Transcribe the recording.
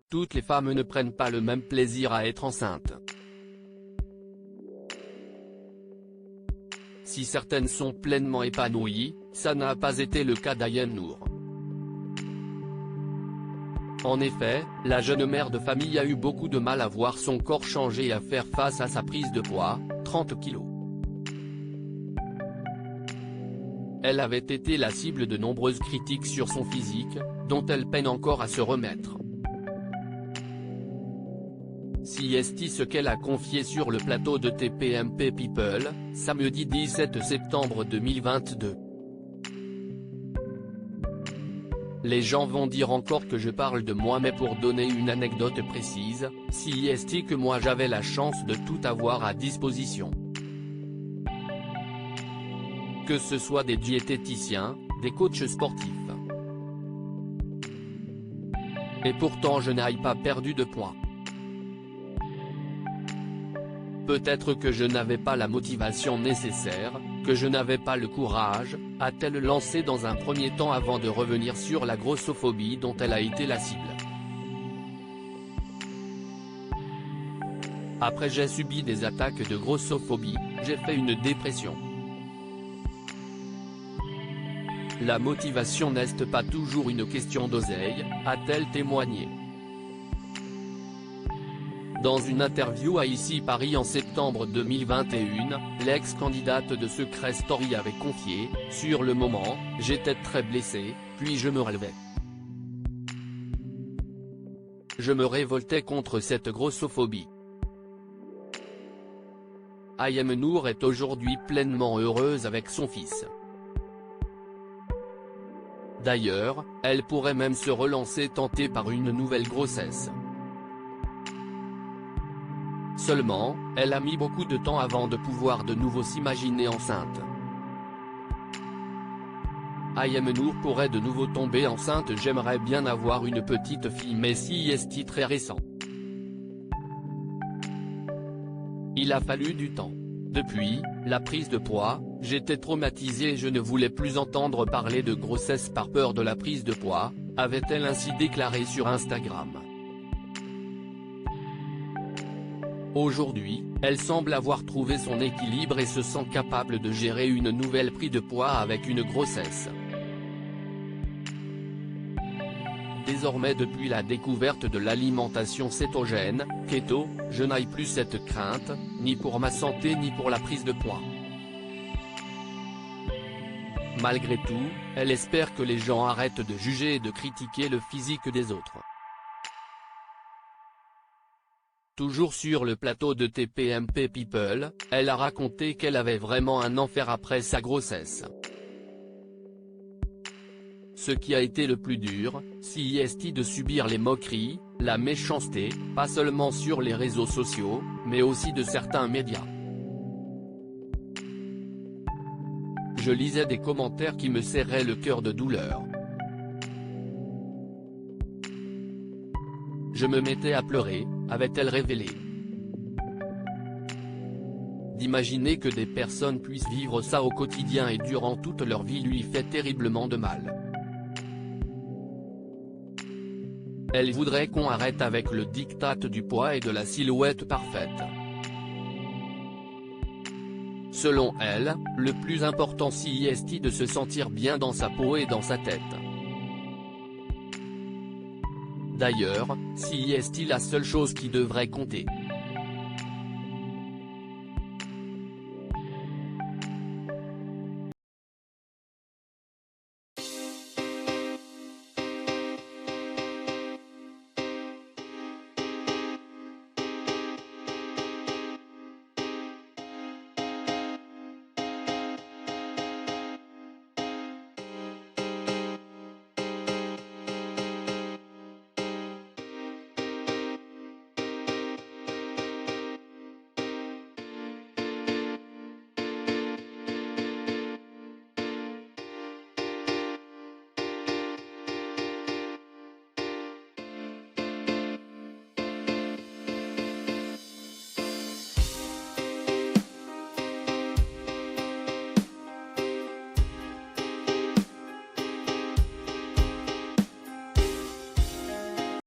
Toutes les femmes ne prennent pas le même plaisir à être enceintes. Si certaines sont pleinement épanouies, ça n'a pas été le cas d'Ayem Nour. En effet, la jeune mère de famille a eu beaucoup de mal à voir son corps changer et à faire face à sa prise de poids, 30 kg. Elle avait été la cible de nombreuses critiques sur son physique, dont elle peine encore à se remettre. Si est ce qu'elle a confié sur le plateau de TPMP People, samedi 17 septembre 2022. Les gens vont dire encore que je parle de moi, mais pour donner une anecdote précise, si est que moi j'avais la chance de tout avoir à disposition. Que ce soit des diététiciens, des coachs sportifs. Et pourtant je n'ai pas perdu de poids. Peut-être que je n'avais pas la motivation nécessaire, que je n'avais pas le courage, a-t-elle lancé dans un premier temps avant de revenir sur la grossophobie dont elle a été la cible. Après j'ai subi des attaques de grossophobie, j'ai fait une dépression. La motivation n'est pas toujours une question d'oseille, a-t-elle témoigné. Dans une interview à Ici Paris en septembre 2021, l'ex-candidate de Secret Story avait confié, « Sur le moment, j'étais très blessée, puis je me relevais. Je me révoltais contre cette grossophobie. » Ayem Nour est aujourd'hui pleinement heureuse avec son fils. D'ailleurs, elle pourrait même se relancer tentée par une nouvelle grossesse. Seulement, elle a mis beaucoup de temps avant de pouvoir de nouveau s'imaginer enceinte. Ayem Nour pourrait de nouveau tomber enceinte. J'aimerais bien avoir une petite fille, mais si est très récent. Il a fallu du temps. Depuis, la prise de poids, j'étais traumatisée et je ne voulais plus entendre parler de grossesse par peur de la prise de poids, avait-elle ainsi déclaré sur Instagram. Aujourd'hui, elle semble avoir trouvé son équilibre et se sent capable de gérer une nouvelle prise de poids avec une grossesse. Désormais, depuis la découverte de l'alimentation cétogène, keto, je n'ai plus cette crainte, ni pour ma santé ni pour la prise de poids. Malgré tout, elle espère que les gens arrêtent de juger et de critiquer le physique des autres. Toujours sur le plateau de TPMP People, elle a raconté qu'elle avait vraiment un enfer après sa grossesse. Ce qui a été le plus dur, si est de subir les moqueries, la méchanceté, pas seulement sur les réseaux sociaux, mais aussi de certains médias. Je lisais des commentaires qui me serraient le cœur de douleur. Je me mettais à pleurer, avait-elle révélé. D'imaginer que des personnes puissent vivre ça au quotidien et durant toute leur vie lui fait terriblement de mal. Elle voudrait qu'on arrête avec le diktat du poids et de la silhouette parfaite. Selon elle, le plus important si est de se sentir bien dans sa peau et dans sa tête. D'ailleurs, si est la seule chose qui devrait compter.